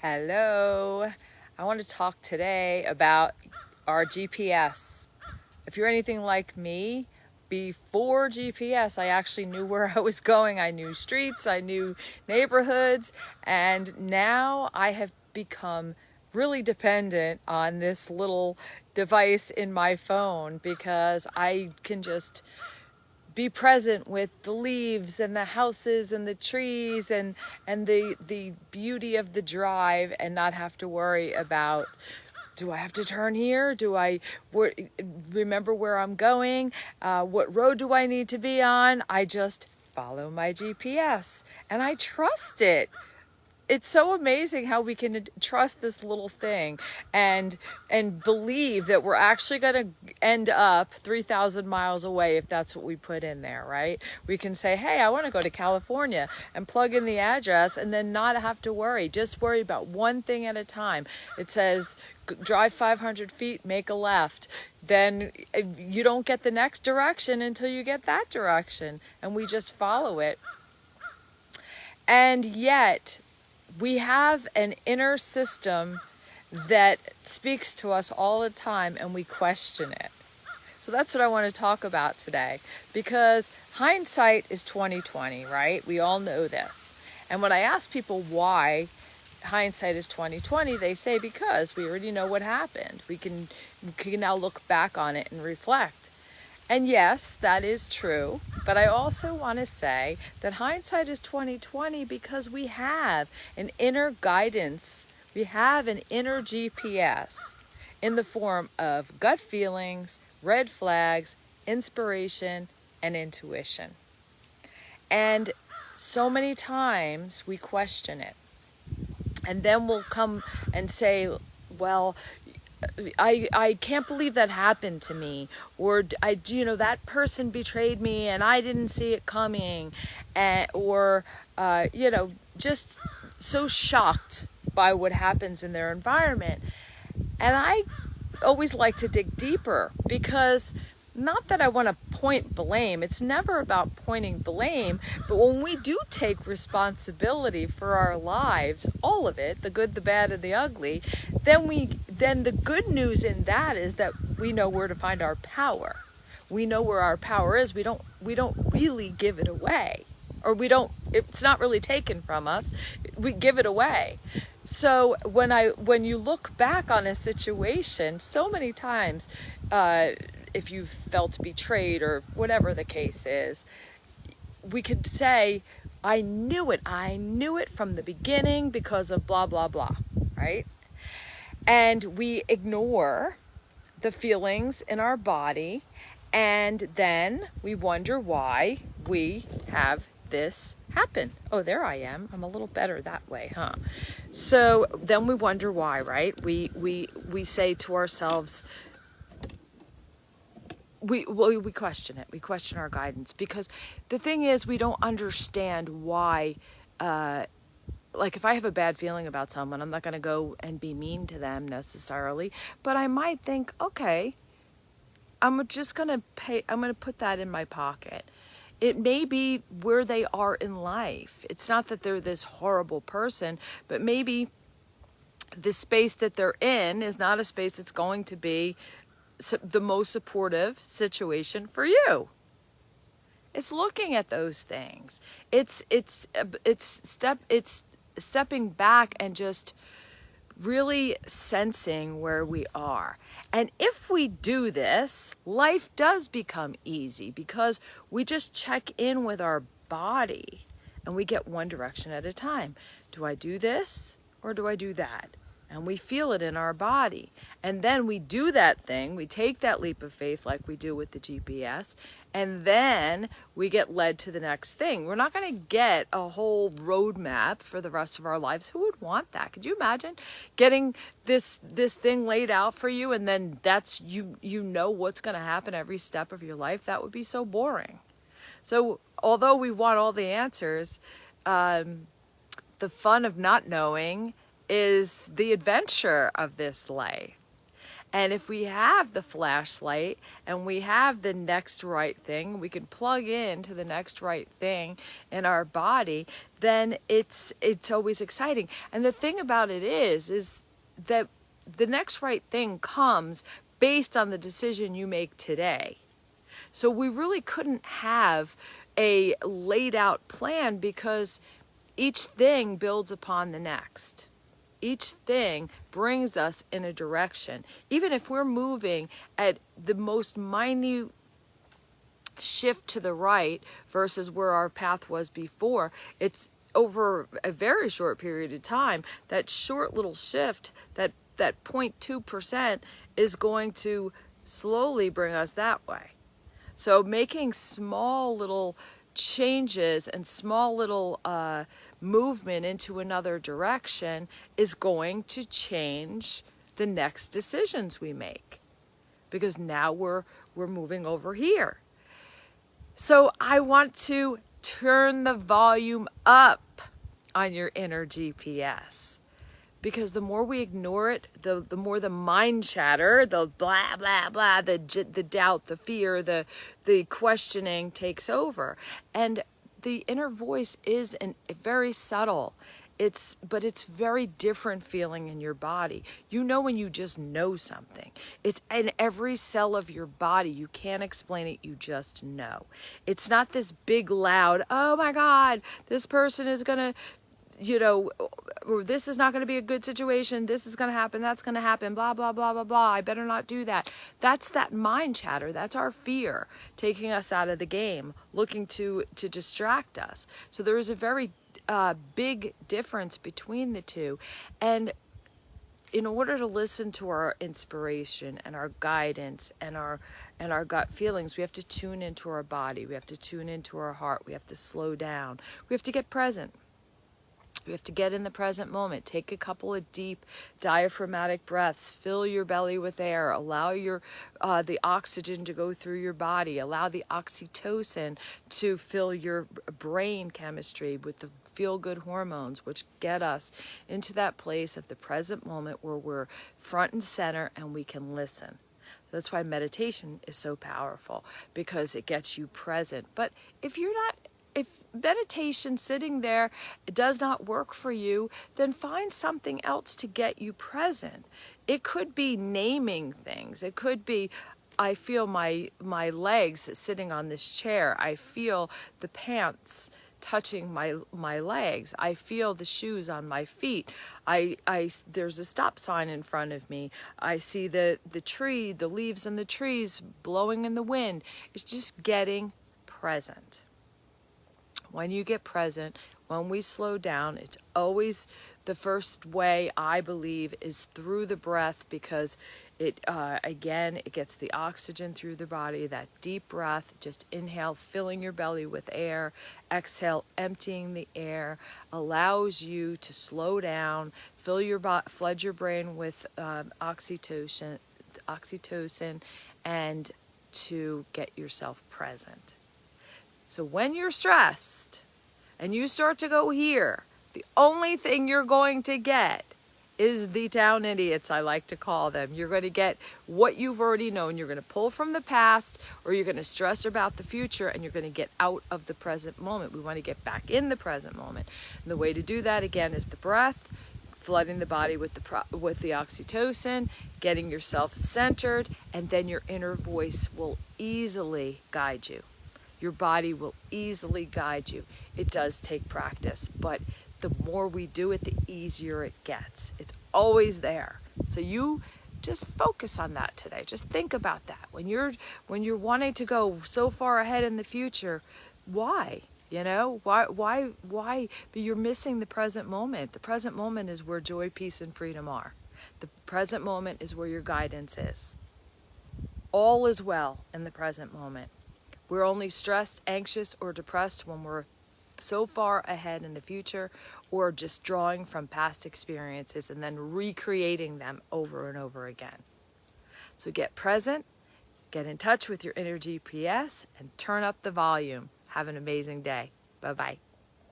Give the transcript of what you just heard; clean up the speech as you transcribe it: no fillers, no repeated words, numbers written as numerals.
Hello. I want to talk today about our GPS. If you're anything like me, before GPS, I actually knew where I was going. I knew streets, I knew neighborhoods, and now I have become really dependent on this little device in my phone because I can just be present with the leaves and the houses and the trees and the beauty of the drive and not have to worry about, do I have to turn here? Do I remember where I'm going? What road do I need to be on? I just follow my GPS and I trust it. It's so amazing how we can trust this little thing and believe that we're actually going to end up 3,000 miles away if that's what we put in there, right? We can say, hey, I want to go to California and plug in the address and then not have to worry. Just worry about one thing at a time. It says, drive 500 feet, make a left. Then you don't get the next direction until you get that direction. And we just follow it. And yet, we have an inner system that speaks to us all the time and we question it. So that's what I want to talk about today, because hindsight is 2020, right? We all know this. And when I ask people why hindsight is 2020, they say because we already know what happened. We can now look back on it and reflect. And yes, that is true, but I also want to say that hindsight is 2020 because we have an inner guidance, we have an inner GPS in the form of gut feelings, red flags, inspiration, and intuition. And so many times we question it. And then we'll come and say, well, I can't believe that happened to me, or that person betrayed me and I didn't see it coming, or just so shocked by what happens in their environment. And I always like to dig deeper, because not that I want to point blame. It's never about pointing blame, but when we do take responsibility for our lives, all of it, the good, the bad, and the ugly, then the good news in that is that we know where to find our power. We know where our power is. We don't really give it away, or it's not really taken from us. We give it away. So when you look back on a situation, so many times, if you've felt betrayed or whatever the case is, we could say, I knew it from the beginning because of blah, blah, blah, right? And we ignore the feelings in our body, and then we wonder why we have this happen. Oh, there I am. I'm a little better that way, huh? So then we wonder why, right? We say to ourselves, we question it. We question our guidance, because the thing is, we don't understand why. Like if I have a bad feeling about someone, I'm not going to go and be mean to them necessarily, but I might think, okay, I'm going to put that in my pocket. It may be where they are in life. It's not that they're this horrible person, but maybe the space that they're in is not a space that's going to be the most supportive situation for you. It's looking at those things. It's stepping back and just really sensing where we are. And if we do this, life does become easy, because we just check in with our body and we get one direction at a time. Do I do this or do I do that? And we feel it in our body. And then we do that thing, we take that leap of faith like we do with the GPS, and then we get led to the next thing. We're not going to get a whole roadmap for the rest of our lives. Who would want that? Could you imagine getting this thing laid out for you, and then that's you know what's going to happen every step of your life? That would be so boring. So although we want all the answers, the fun of not knowing is the adventure of this life. And if we have the flashlight and we have the next right thing, we can plug in to the next right thing in our body, then it's always exciting. And the thing about it is that the next right thing comes based on the decision you make today. So we really couldn't have a laid out plan, because each thing builds upon the next. Each thing brings us in a direction. Even if we're moving at the most minute shift to the right versus where our path was before, it's over a very short period of time, that short little shift, that 0.2% is going to slowly bring us that way. So making small little changes and small little movement into another direction is going to change the next decisions we make, because now we're moving over here. So I want to turn the volume up on your inner GPS, because the more we ignore it, the more the mind chatter, the blah, blah, blah, the doubt, the fear, the questioning takes over. And the inner voice is very subtle. But it's very different feeling in your body. You know when you just know something. It's in every cell of your body. You can't explain it, you just know. It's not this big loud, oh my God, this person is gonna, or this is not going to be a good situation, this is going to happen, that's going to happen, blah, blah, blah, blah, blah, I better not do that. That's that mind chatter. That's our fear taking us out of the game, looking to distract us. So there is a very big difference between the two. And in order to listen to our inspiration and our guidance and our gut feelings, we have to tune into our body, we have to tune into our heart, we have to slow down, we have to get present. We have to get in the present moment. Take a couple of deep diaphragmatic breaths. Fill your belly with air. Allow the oxygen to go through your body. Allow the oxytocin to fill your brain chemistry with the feel-good hormones, which get us into that place of the present moment where we're front and center and we can listen. That's why meditation is so powerful, because it gets you present. But if meditation sitting there does not work for you, then find something else to get you present. It could be naming things. It could be, I feel my legs sitting on this chair. I feel the pants touching my legs. I feel the shoes on my feet. There's a stop sign in front of me. I see the tree, the leaves on the trees blowing in the wind. It's just getting present. When you get present, when we slow down, it's always the first way, I believe, is through the breath, because it gets the oxygen through the body. That deep breath, just inhale, filling your belly with air, exhale, emptying the air, allows you to slow down, flood your brain with oxytocin, and to get yourself present. So when you're stressed and you start to go here, the only thing you're going to get is the town idiots, I like to call them. You're going to get what you've already known. You're going to pull from the past, or you're going to stress about the future, and you're going to get out of the present moment. We want to get back in the present moment. And the way to do that, again, is the breath, flooding the body with the oxytocin, getting yourself centered, and then your inner voice will easily guide you. Your body will easily guide you. It does take practice, but the more we do it, the easier it gets. It's always there. So you just focus on that today. Just think about that. When you're wanting to go so far ahead in the future, why? Why? But you're missing the present moment. The present moment is where joy, peace, and freedom are. The present moment is where your guidance is. All is well in the present moment. We're only stressed, anxious, or depressed when we're so far ahead in the future, or just drawing from past experiences and then recreating them over and over again. So get present, get in touch with your inner GPS, and turn up the volume. Have an amazing day. Bye-bye.